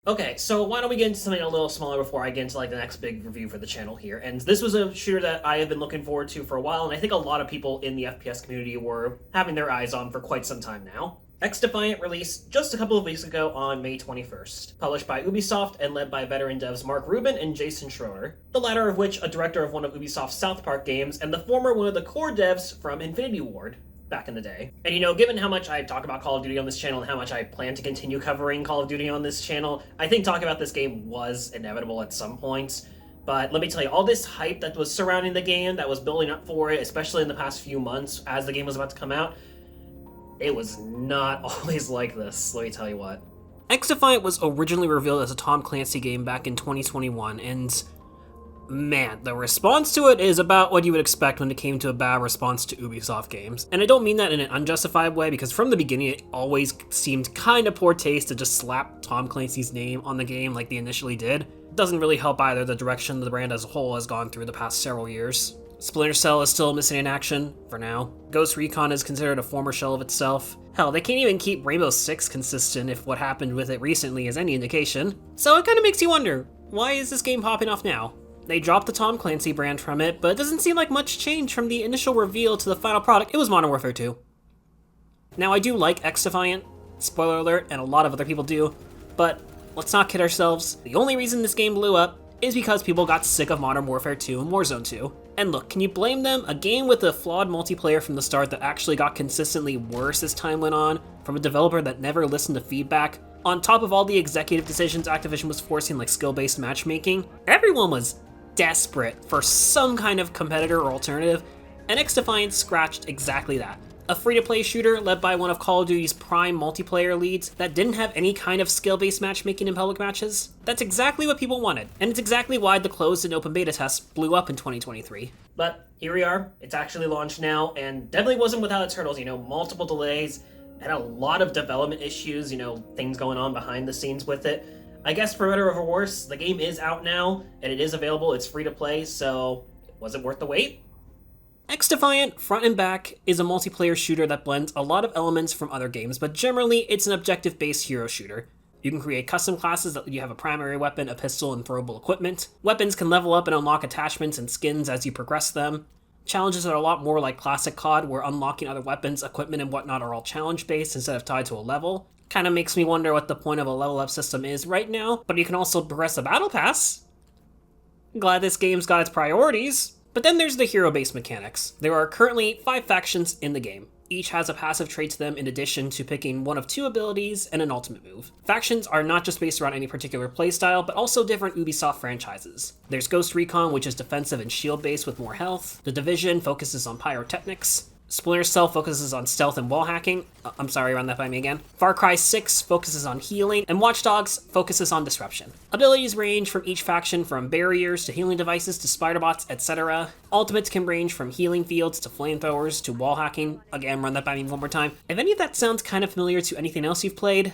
Okay, so why don't we get into something a little smaller before I get into like the next big review for the channel here. And this was a shooter that I have been looking forward to for a while, and I think a lot of people in the FPS community were having their eyes on for quite some time now. XDefiant released just a couple of weeks ago on May 21st, published by Ubisoft and led by veteran devs Mark Rubin and Jason Schroer, the latter of which a director of one of Ubisoft's South Park games and the former one of the core devs from Infinity Ward back in the day. And given how much I talk about Call of Duty on this channel and how much I plan to continue covering Call of Duty on this channel, I think talking about this game was inevitable at some point. But let me tell you, all this hype that was surrounding the game, that was building up for it, especially in the past few months as the game was about to come out, it was not always like this, let me tell you what. XDefiant was originally revealed as a Tom Clancy game back in 2021, and man, the response to it is about what you would expect when it came to a bad response to Ubisoft games. And I don't mean that in an unjustified way, because from the beginning it always seemed kind of poor taste to just slap Tom Clancy's name on the game like they initially did. It doesn't really help either the direction the brand as a whole has gone through the past several years. Splinter Cell is still missing in action, for now. Ghost Recon is considered a former shell of itself. Hell, they can't even keep Rainbow Six consistent if what happened with it recently is any indication. So it kinda makes you wonder, why is this game popping off now? They dropped the Tom Clancy brand from it, but it doesn't seem like much change from the initial reveal to the final product. It was Modern Warfare 2. Now, I do like XDefiant, spoiler alert, and a lot of other people do, but let's not kid ourselves. The only reason this game blew up is because people got sick of Modern Warfare 2 and Warzone 2. And look, can you blame them? A game with a flawed multiplayer from the start that actually got consistently worse as time went on, from a developer that never listened to feedback, on top of all the executive decisions Activision was forcing like skill-based matchmaking, everyone was desperate for some kind of competitor or alternative, and XDefiant scratched exactly that. A free-to-play shooter led by one of Call of Duty's prime multiplayer leads that didn't have any kind of skill-based matchmaking in public matches. That's exactly what people wanted, and it's exactly why the closed and open beta tests blew up in 2023. But here we are, it's actually launched now, and definitely wasn't without its hurdles, multiple delays, and a lot of development issues, things going on behind the scenes with it. I guess for better or for worse, the game is out now, and it is available, it's free to play, so was it worth the wait? XDefiant, front and back, is a multiplayer shooter that blends a lot of elements from other games, but generally it's an objective-based hero shooter. You can create custom classes that let you have a primary weapon, a pistol, and throwable equipment. Weapons can level up and unlock attachments and skins as you progress them. Challenges are a lot more like classic COD, where unlocking other weapons, equipment, and whatnot are all challenge-based instead of tied to a level. Kind of makes me wonder what the point of a level up system is right now, but you can also progress a battle pass. Glad this game's got its priorities. But then there's the hero-based mechanics. There are currently 5 factions in the game. Each has a passive trait to them in addition to picking one of 2 abilities and an ultimate move. Factions are not just based around any particular playstyle, but also different Ubisoft franchises. There's Ghost Recon, which is defensive and shield-based with more health. The Division focuses on pyrotechnics. Splinter Cell focuses on stealth and wall hacking. I'm sorry, run that by me again. Far Cry 6 focuses on healing, and Watch Dogs focuses on disruption. Abilities range from each faction from barriers to healing devices to spider bots, etc. Ultimates can range from healing fields to flamethrowers to wall hacking. Again, run that by me one more time. If any of that sounds kind of familiar to anything else you've played,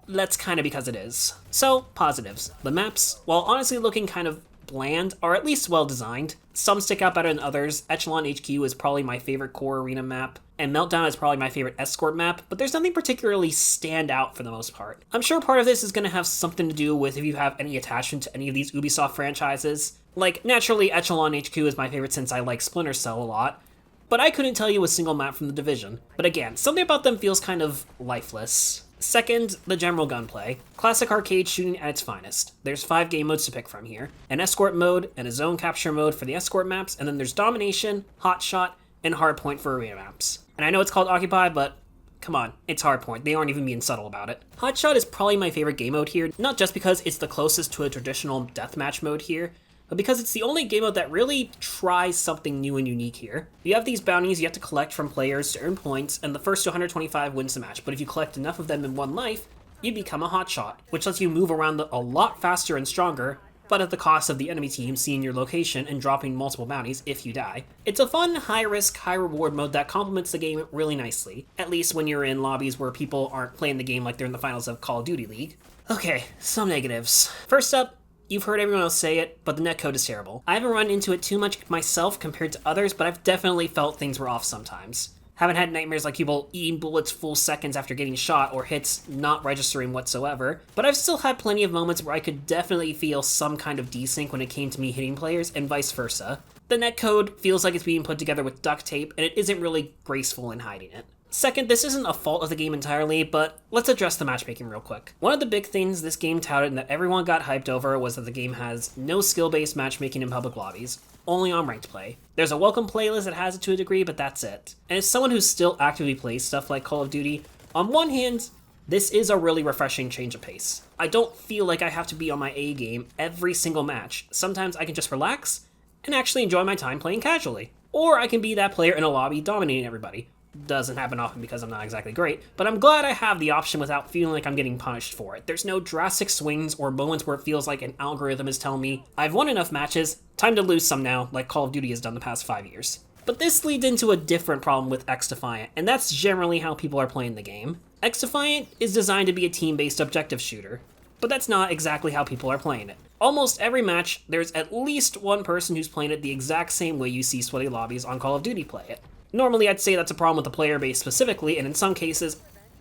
that's kind of because it is. So, positives. The maps, while honestly looking kind of bland, are at least well designed. Some stick out better than others. Echelon HQ is probably my favorite core arena map, and Meltdown is probably my favorite escort map, but there's nothing particularly stand out for the most part. I'm sure part of this is going to have something to do with if you have any attachment to any of these Ubisoft franchises. Like, naturally, Echelon HQ is my favorite since I like Splinter Cell a lot, but I couldn't tell you a single map from the Division. But again, something about them feels kind of lifeless. Second, the general gunplay. Classic arcade shooting at its finest. There's 5 game modes to pick from here. An escort mode and a zone capture mode for the escort maps, and then there's domination, hotshot, and hardpoint for arena maps. And I know it's called Occupy, but come on, it's hardpoint. They aren't even being subtle about it. Hotshot is probably my favorite game mode here, not just because it's the closest to a traditional deathmatch mode here, but because it's the only game mode that really tries something new and unique here. You have these bounties you have to collect from players to earn points, and the first to 125 wins the match, but if you collect enough of them in one life, you become a hotshot, which lets you move around a lot faster and stronger, but at the cost of the enemy team seeing your location and dropping multiple bounties if you die. It's a fun, high-risk, high-reward mode that complements the game really nicely, at least when you're in lobbies where people aren't playing the game like they're in the finals of Call of Duty League. Okay, some negatives. First up, you've heard everyone else say it, but the netcode is terrible. I haven't run into it too much myself compared to others, but I've definitely felt things were off sometimes. Haven't had nightmares like people eating bullets full seconds after getting shot or hits not registering whatsoever, but I've still had plenty of moments where I could definitely feel some kind of desync when it came to me hitting players, and vice versa. The netcode feels like it's being put together with duct tape, and it isn't really graceful in hiding it. Second, this isn't a fault of the game entirely, but let's address the matchmaking real quick. One of the big things this game touted and that everyone got hyped over was that the game has no skill-based matchmaking in public lobbies, only on ranked play. There's a welcome playlist that has it to a degree, but that's it. And as someone who still actively plays stuff like Call of Duty, on one hand, this is a really refreshing change of pace. I don't feel like I have to be on my A game every single match. Sometimes I can just relax and actually enjoy my time playing casually. Or I can be that player in a lobby dominating everybody. Doesn't happen often because I'm not exactly great, but I'm glad I have the option without feeling like I'm getting punished for it. There's no drastic swings or moments where it feels like an algorithm is telling me, I've won enough matches, time to lose some now, like Call of Duty has done the past 5 years. But this leads into a different problem with XDefiant, and that's generally how people are playing the game. XDefiant is designed to be a team-based objective shooter, but that's not exactly how people are playing it. Almost every match, there's at least one person who's playing it the exact same way you see sweaty lobbies on Call of Duty play it. Normally, I'd say that's a problem with the player base specifically, and in some cases,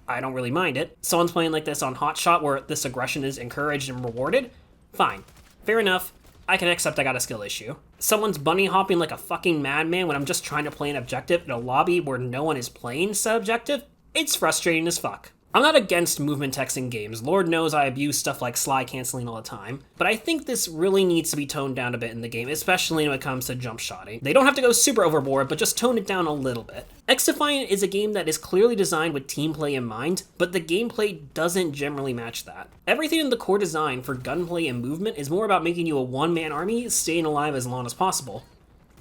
I don't really mind it. Someone's playing like this on Hotshot where this aggression is encouraged and rewarded? Fine. Fair enough. I can accept I got a skill issue. Someone's bunny hopping like a fucking madman when I'm just trying to play an objective in a lobby where no one is playing said objective? It's frustrating as fuck. I'm not against movement text in games. Lord knows I abuse stuff like slide canceling all the time, but I think this really needs to be toned down a bit in the game, especially when it comes to jump shotting. They don't have to go super overboard, but just tone it down a little bit. XDefiant is a game that is clearly designed with team play in mind, but the gameplay doesn't generally match that. Everything in the core design for gunplay and movement is more about making you a one-man army staying alive as long as possible.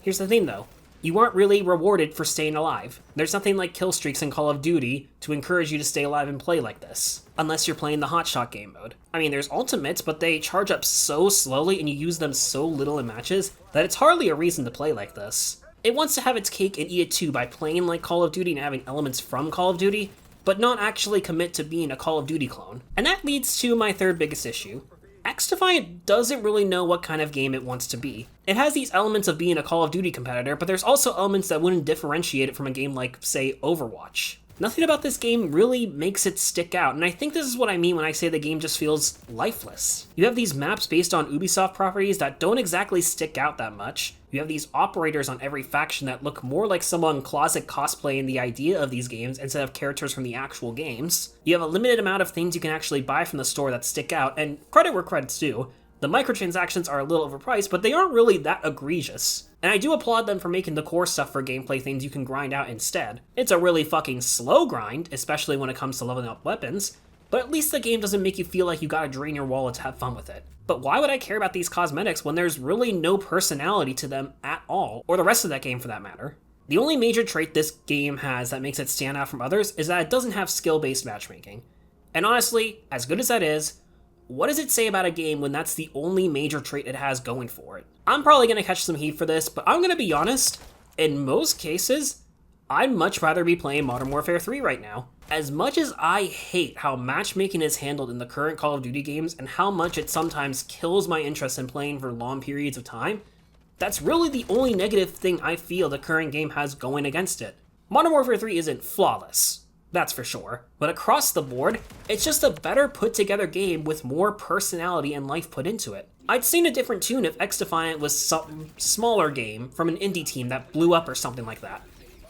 Here's the thing though. You aren't really rewarded for staying alive. There's nothing like kill streaks in Call of Duty to encourage you to stay alive and play like this, unless you're playing the Hotshot game mode. I mean, there's ultimates, but they charge up so slowly and you use them so little in matches that it's hardly a reason to play like this. It wants to have its cake and eat it too by playing like Call of Duty and having elements from Call of Duty, but not actually commit to being a Call of Duty clone. And that leads to my third biggest issue. XDefiant doesn't really know what kind of game it wants to be. It has these elements of being a Call of Duty competitor, but there's also elements that wouldn't differentiate it from a game like, say, Overwatch. Nothing about this game really makes it stick out, and I think this is what I mean when I say the game just feels lifeless. You have these maps based on Ubisoft properties that don't exactly stick out that much. You have these operators on every faction that look more like someone closet cosplaying the idea of these games instead of characters from the actual games. You have a limited amount of things you can actually buy from the store that stick out, and credit where credit's due. The microtransactions are a little overpriced, but they aren't really that egregious. And I do applaud them for making the core stuff for gameplay things you can grind out instead. It's a really fucking slow grind, especially when it comes to leveling up weapons, but at least the game doesn't make you feel like you gotta drain your wallet to have fun with it. But why would I care about these cosmetics when there's really no personality to them at all, or the rest of that game for that matter? The only major trait this game has that makes it stand out from others is that it doesn't have skill-based matchmaking. And honestly, as good as that is, what does it say about a game when that's the only major trait it has going for it? I'm probably going to catch some heat for this, but I'm going to be honest, in most cases, I'd much rather be playing Modern Warfare 3 right now. As much as I hate how matchmaking is handled in the current Call of Duty games and how much it sometimes kills my interest in playing for long periods of time, that's really the only negative thing I feel the current game has going against it. Modern Warfare 3 isn't flawless. That's for sure. But across the board, it's just a better put together game with more personality and life put into it. I'd sing a different tune if XDefiant was some smaller game from an indie team that blew up or something like that.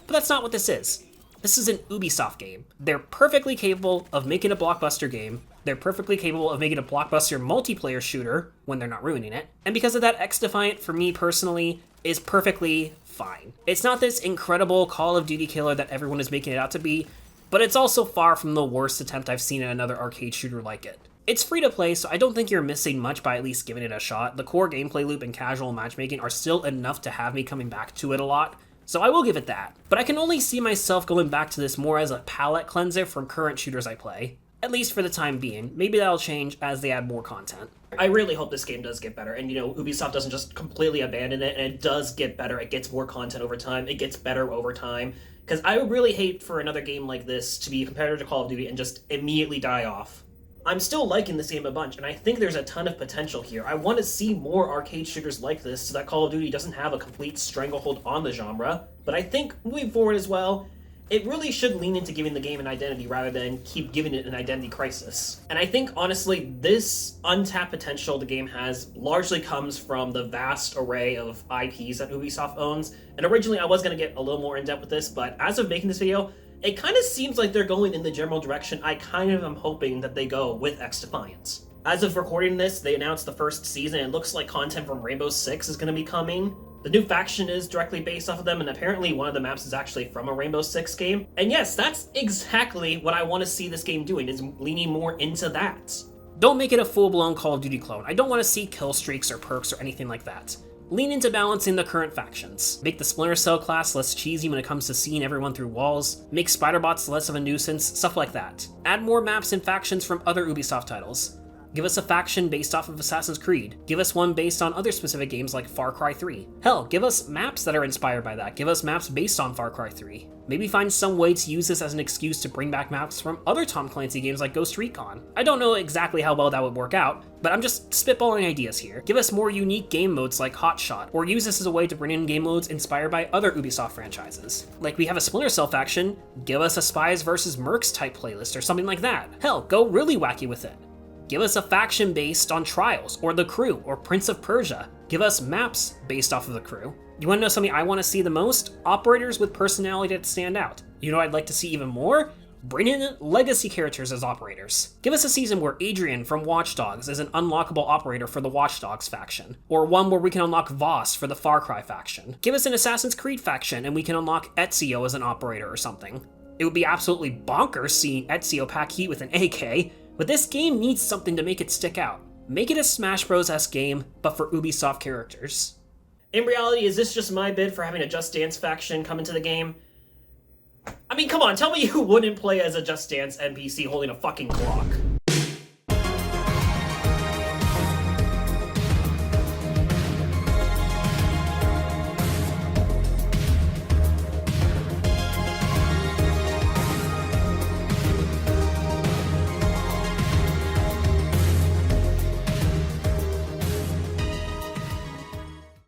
But that's not what this is. This is an Ubisoft game. They're perfectly capable of making a blockbuster game. They're perfectly capable of making a blockbuster multiplayer shooter when they're not ruining it. And because of that, XDefiant, for me personally, is perfectly fine. It's not this incredible Call of Duty killer that everyone is making it out to be, but it's also far from the worst attempt I've seen at another arcade shooter like it. It's free to play, so I don't think you're missing much by at least giving it a shot. The core gameplay loop and casual matchmaking are still enough to have me coming back to it a lot, so I will give it that. But I can only see myself going back to this more as a palate cleanser from current shooters I play. At least for the time being. Maybe that'll change as they add more content. I really hope this game does get better, and Ubisoft doesn't just completely abandon it, and it does get better. It gets more content over time, it gets better over time. Because I would really hate for another game like this to be a competitor to Call of Duty and just immediately die off. I'm still liking this game a bunch, and I think there's a ton of potential here. I want to see more arcade shooters like this so that Call of Duty doesn't have a complete stranglehold on the genre. But I think moving forward as well, it really should lean into giving the game an identity rather than keep giving it an identity crisis. And I think, honestly, this untapped potential the game has largely comes from the vast array of IPs that Ubisoft owns. And originally I was going to get a little more in-depth with this, but as of making this video, it kind of seems like they're going in the general direction I kind of am hoping that they go with XDefiant. As of recording this, they announced the first season. It looks like content from Rainbow Six is going to be coming. The new faction is directly based off of them, and apparently one of the maps is actually from a Rainbow Six game. And yes, that's exactly what I want to see this game doing, is leaning more into that. Don't make it a full-blown Call of Duty clone. I don't want to see kill streaks or perks or anything like that. Lean into balancing the current factions. Make the Splinter Cell class less cheesy when it comes to seeing everyone through walls. Make Spider-Bots less of a nuisance, stuff like that. Add more maps and factions from other Ubisoft titles. Give us a faction based off of Assassin's Creed. Give us one based on other specific games like Far Cry 3. Hell, give us maps that are inspired by that. Give us maps based on Far Cry 3. Maybe find some way to use this as an excuse to bring back maps from other Tom Clancy games like Ghost Recon. I don't know exactly how well that would work out, but I'm just spitballing ideas here. Give us more unique game modes like Hotshot, or use this as a way to bring in game modes inspired by other Ubisoft franchises. Like we have a Splinter Cell faction, give us a Spies vs. Mercs type playlist or something like that. Hell, go really wacky with it. Give us a faction based on Trials, or The Crew, or Prince of Persia. Give us maps based off of The Crew. You wanna know something I wanna see the most? Operators with personality that stand out. You know what I'd like to see even more? Bring in legacy characters as operators. Give us a season where Adrian from Watch Dogs is an unlockable operator for the Watch Dogs faction, or one where we can unlock Voss for the Far Cry faction. Give us an Assassin's Creed faction and we can unlock Ezio as an operator or something. It would be absolutely bonkers seeing Ezio pack heat with an AK, but this game needs something to make it stick out. Make it a Smash Bros.-esque game, but for Ubisoft characters. In reality, is this just my bid for having a Just Dance faction come into the game? I mean, come on, tell me you wouldn't play as a Just Dance NPC holding a fucking Glock.